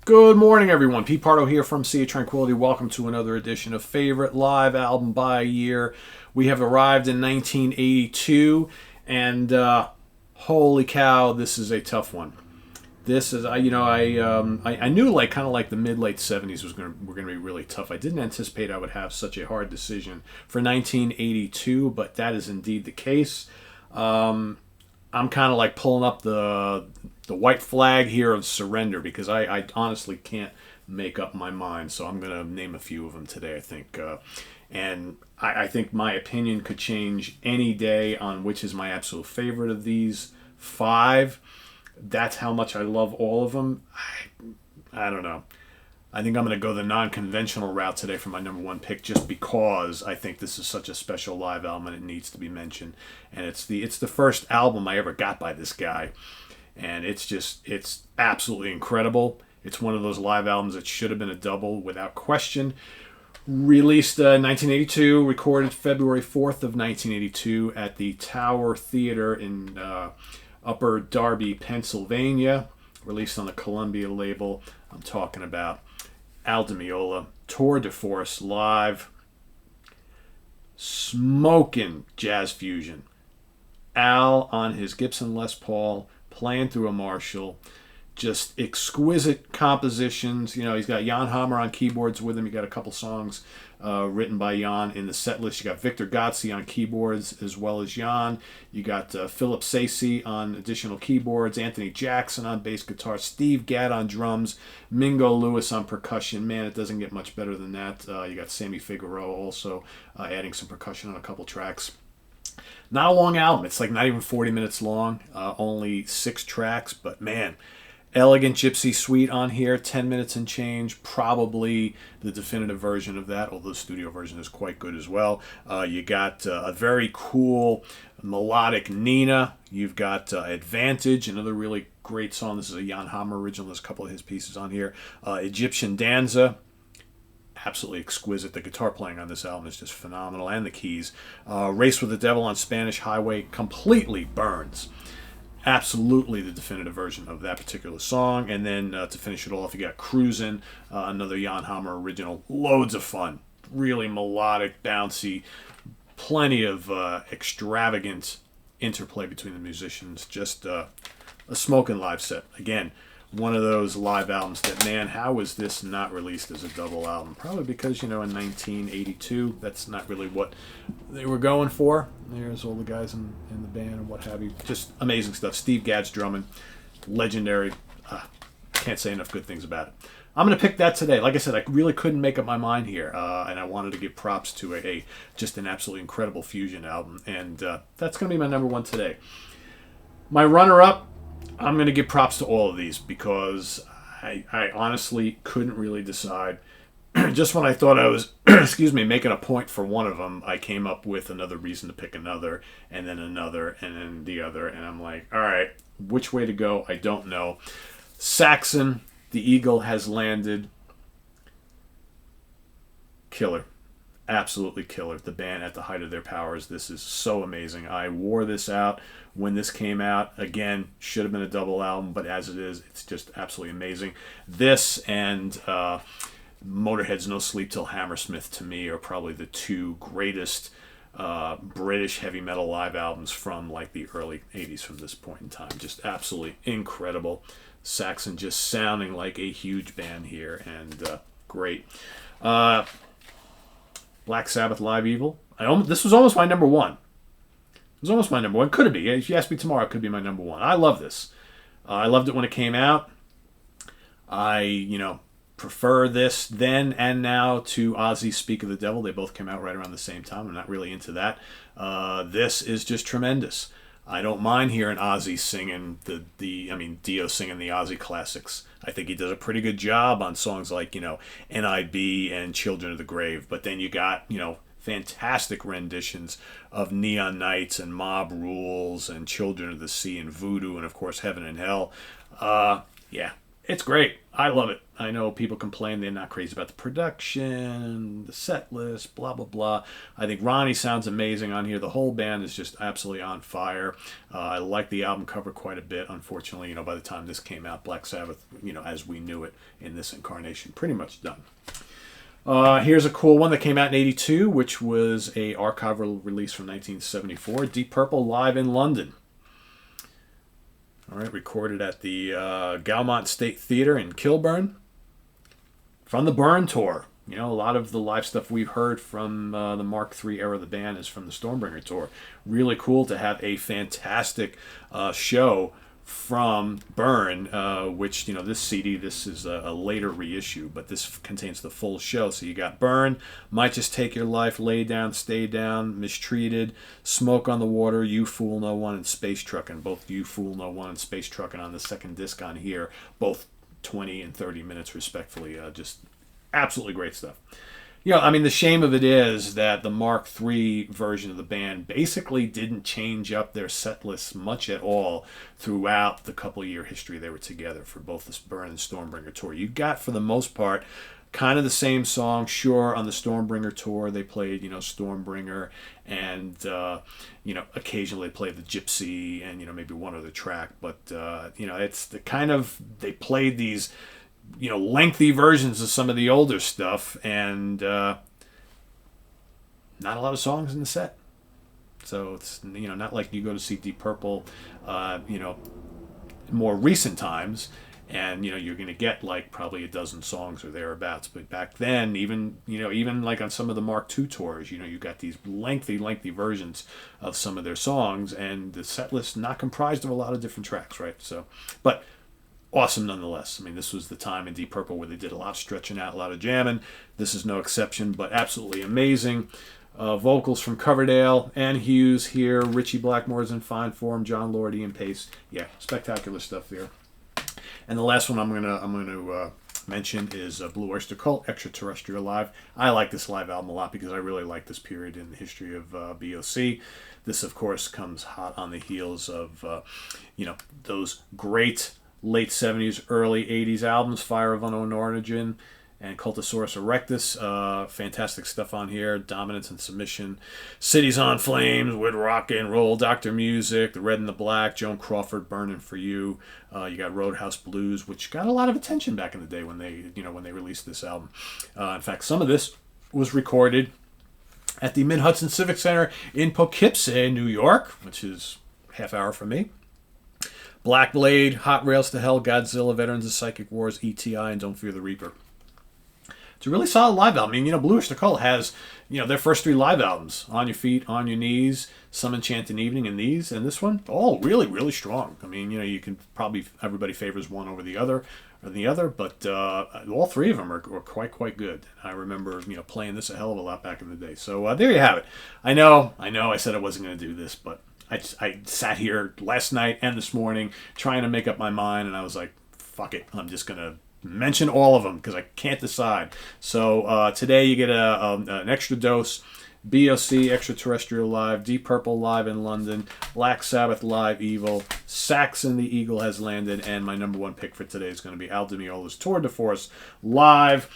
Good morning, everyone. Pete Pardo here from Sea of Tranquility. Welcome to another edition of Favorite Live Album by Year. We have arrived in 1982, and holy cow, this is a tough one. This is, I knew kind of like the mid late 70s were gonna be really tough. I didn't anticipate I would have such a hard decision for 1982, but that is indeed the case. I'm kind of like pulling up the white flag here of surrender because I honestly can't make up my mind. So I'm going to name a few of them today, I think. And I think my opinion could change any day on which is my absolute favorite of these five. That's how much I love all of them. I don't know. I think I'm going to go the non-conventional route today for my number one pick just because I think this is such a special live album and it needs to be mentioned. And it's the first album I ever got by this guy. And it's absolutely incredible. It's one of those live albums that should have been a double without question. Released 1982, recorded February 4th of 1982 at the Tower Theater in Upper Darby, Pennsylvania. Released on the Columbia label. I'm talking about Demiola, Tour de Force live, smoking jazz fusion. Al on his Gibson Les Paul, playing through a Marshall, just exquisite compositions. You know, he's got Jan Hammer on keyboards with him. You got a couple songs written by Jan in the set list. You got Victor Gozzi on keyboards as well as Jan. You got Philip Sacey on additional keyboards, Anthony Jackson on bass guitar, Steve Gadd on drums, Mingo Lewis on percussion. Man, it doesn't get much better than that. You got Sammy Figueroa also adding some percussion on a couple tracks. Not a long album. It's like not even 40 minutes long. Only 6 tracks, but man, Elegant Gypsy Suite on here, 10 minutes and change. Probably the definitive version of that, although the studio version is quite good as well. You got a very cool melodic Nina. You've got Advantage, another really great song. This is a Jan Hammer original. There's a couple of his pieces on here. Egyptian Danza. Absolutely exquisite. The guitar playing on this album is just phenomenal, and the keys. Race with the Devil on Spanish Highway completely burns. Absolutely the definitive version of that particular song. And then to finish it off, you got Cruisin', another Jan Hammer original. Loads of fun. Really melodic, bouncy, plenty of extravagant interplay between the musicians. Just a smoking live set. Again, one of those live albums that, man, how was this not released as a double album? Probably because, in 1982, that's not really what they were going for. There's all the guys in the band and what have you. Just amazing stuff. Steve Gadd's drumming, legendary. Can't say enough good things about it. I'm going to pick that today. Like I said, I really couldn't make up my mind here, and I wanted to give props to just an absolutely incredible fusion album, and that's going to be my number one today. My runner-up, I'm going to give props to all of these because I honestly couldn't really decide. Just when I thought I was, making a point for one of them, I came up with another reason to pick another, and then another, and then the other, and I'm like, all right, which way to go? I don't know. Saxon, the Eagle has landed. Killer. Absolutely killer. The band at the height of their powers. This is so amazing. I wore this out when this came out. Again, should have been a double album, but as it is, it's just absolutely amazing. This and Motorhead's No Sleep Till Hammersmith, to me, are probably the two greatest British heavy metal live albums from like the early 80s from this point in time. Just absolutely incredible. Saxon just sounding like a huge band here, and great. Black Sabbath Live Evil. This was almost my number one. It was almost my number one. Could it be? If you ask me tomorrow, it could be my number one. I love this. I loved it when it came out. I, prefer this then and now to Ozzy's Speak of the Devil. They both came out right around the same time. I'm not really into that. This is just tremendous. I don't mind hearing Ozzy singing Dio singing the Ozzy classics. I think he does a pretty good job on songs like, NIB and Children of the Grave. But then you got, fantastic renditions of Neon Nights and Mob Rules and Children of the Sea and Voodoo and, of course, Heaven and Hell. Yeah, It's great. I love it. I know people complain they're not crazy about the production, the set list, blah, blah, blah. I think Ronnie sounds amazing on here. The whole band is just absolutely on fire. I like the album cover quite a bit. Unfortunately, by the time this came out, Black Sabbath, as we knew it in this incarnation, pretty much done. Here's a cool one that came out in '82, which was a archival release from 1974. Deep Purple live in London. All right, recorded at the Gaumont State Theatre in Kilburn. From the Burn Tour. A lot of the live stuff we've heard from the Mark III era of the band is from the Stormbringer Tour. Really cool to have a fantastic show from Burn, which, this CD, this is a later reissue, but this contains the full show. So you got Burn, Might Just Take Your Life, Lay Down, Stay Down, Mistreated, Smoke on the Water, You Fool No One, and Space Truckin'. Both You Fool No One and Space Truckin' on the second disc on here, both 20 and 30 minutes respectively. Just absolutely great stuff. The shame of it is that the Mark III version of the band basically didn't change up their set lists much at all throughout the couple-year history they were together for both the Burn and Stormbringer tour. You got, for the most part, kind of the same song. Sure, on the Stormbringer tour, they played, Stormbringer, and, occasionally they played the Gypsy and, maybe one other track. But, it's the kind of, they played these lengthy versions of some of the older stuff, and not a lot of songs in the set. So it's not like you go to see Deep Purple, more recent times, and you're going to get like probably a dozen songs or thereabouts. But back then, even like on some of the Mark II tours, you got these lengthy versions of some of their songs, and the set list not comprised of a lot of different tracks, right? So, but awesome nonetheless. This was the time in Deep Purple where they did a lot of stretching out, a lot of jamming. This is no exception, but absolutely amazing. Vocals from Coverdale and Hughes here. Richie Blackmore's in fine form. John Lord, Ian Pace. Yeah, spectacular stuff there. And the last one I'm gonna mention is Blue Oyster Cult, Extraterrestrial Live. I like this live album a lot because I really like this period in the history of BOC. This, of course, comes hot on the heels of those great late 70s, early 80s albums, Fire of Unknown Origin and Cultosaurus Erectus. Fantastic stuff on here. Dominance and Submission. Cities on Flames with Rock and Roll. Dr. Music, The Red and the Black, Joan Crawford, Burning for You. You got Roadhouse Blues, which got a lot of attention back in the day when they released this album. In fact, some of this was recorded at the Mid-Hudson Civic Center in Poughkeepsie, New York, which is half hour from me. Black Blade, Hot Rails to Hell, Godzilla, Veterans of Psychic Wars, ETI, and Don't Fear the Reaper. It's a really solid live album. Blue Oyster Cult has, their first three live albums, On Your Feet, On Your Knees, Some Enchanted Evening, and this one, all really, really strong. You can probably, everybody favors one over the other, but all three of them are quite good. I remember, playing this a hell of a lot back in the day. So there you have it. I know I said I wasn't going to do this, but I sat here last night and this morning trying to make up my mind, and I was like, fuck it, I'm just going to mention all of them because I can't decide. So today you get an extra dose. BOC, Extraterrestrial Live, Deep Purple Live in London, Black Sabbath Live Evil, Saxon the Eagle Has Landed, and my number one pick for today is going to be Al Di Meola's Tour de Force Live.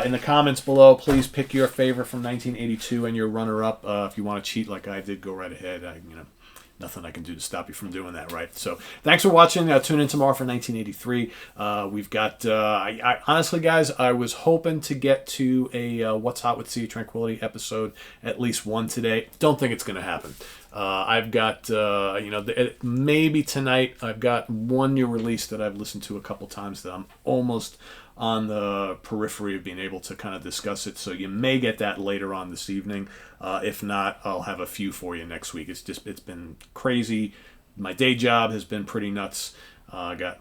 In the comments below, please pick your favorite from 1982 and your runner-up. If you want to cheat like I did, go right ahead. Nothing I can do to stop you from doing that, right? So thanks for watching. Tune in tomorrow for 1983. We've got, I honestly, guys, I was hoping to get to a What's Hot with Sea of Tranquility episode, at least one today. Don't think it's going to happen. I've got, maybe tonight I've got one new release that I've listened to a couple times that I'm almost on the periphery of being able to kind of discuss it. So you may get that later on this evening. If not, I'll have a few for you next week. It's been crazy. My day job has been pretty nuts. I got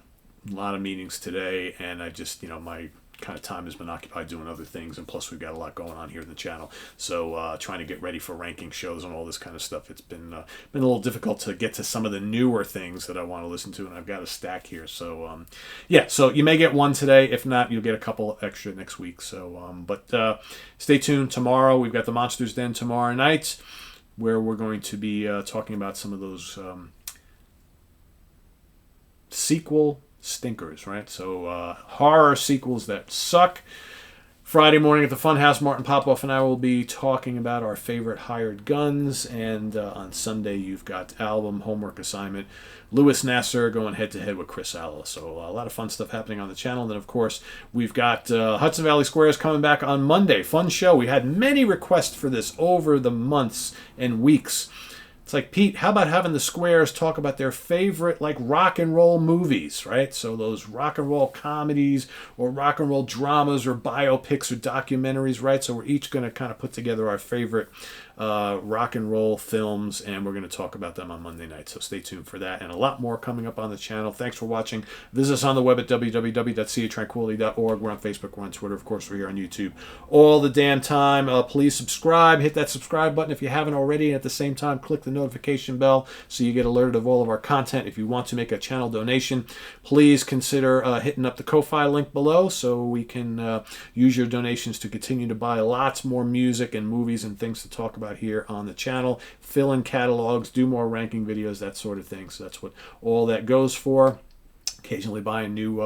a lot of meetings today, and I just, my kind of time has been occupied doing other things, and plus we've got a lot going on here in the channel. So trying to get ready for ranking shows and all this kind of stuff. It's been a little difficult to get to some of the newer things that I want to listen to, and I've got a stack here. So so you may get one today. If not, you'll get a couple extra next week. So but stay tuned. Tomorrow we've got the Monsters Den tomorrow night, where we're going to be talking about some of those sequel stinkers, right? So horror sequels that suck. Friday morning at the Funhouse, Martin Popoff and I will be talking about our favorite hired guns. And on Sunday, you've got album homework assignment. Louis Nasser going head-to-head with Chris Allo. So a lot of fun stuff happening on the channel. And then, of course, we've got Hudson Valley Squares coming back on Monday. Fun show. We had many requests for this over the months and weeks. It's like, Pete, how about having the Squares talk about their favorite, like, rock and roll movies, right? So those rock and roll comedies or rock and roll dramas or biopics or documentaries, right? So we're each going to kind of put together our favorite rock and roll films, and we're going to talk about them on Monday night. So stay tuned for that, and a lot more coming up on the channel. Thanks for watching. Visit us on the web at www.seatranquility.org. We're on Facebook, we're on Twitter, of course, we're here on YouTube all the damn time. Please subscribe. Hit that subscribe button if you haven't already, and at the same time, click the notification bell so you get alerted of all of our content. If you want to make a channel donation, please consider hitting up the Ko-Fi link below so we can use your donations to continue to buy lots more music and movies and things to talk about here on the channel, fill in catalogs, do more ranking videos, that sort of thing. So that's what all that goes for. Occasionally buying new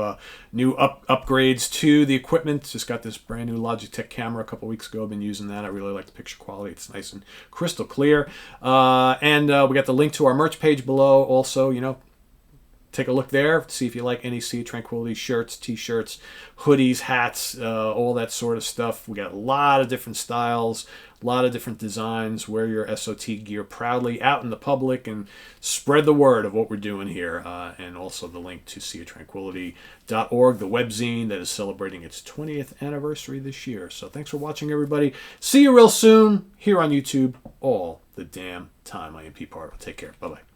upgrades to the equipment. Just got this brand new Logitech camera a couple weeks ago. I've been using that. I really like the picture quality. It's nice and crystal clear. And we got the link to our merch page below. Also, take a look there. See if you like any Sea Tranquility shirts, t-shirts, hoodies, hats, all that sort of stuff. We got a lot of different styles, a lot of different designs. Wear your SOT gear proudly out in the public and spread the word of what we're doing here. And also the link to seatranquility.org, the webzine that is celebrating its 20th anniversary this year. So thanks for watching, everybody. See you real soon here on YouTube all the damn time. I am Pete Pardo. Take care. Bye-bye.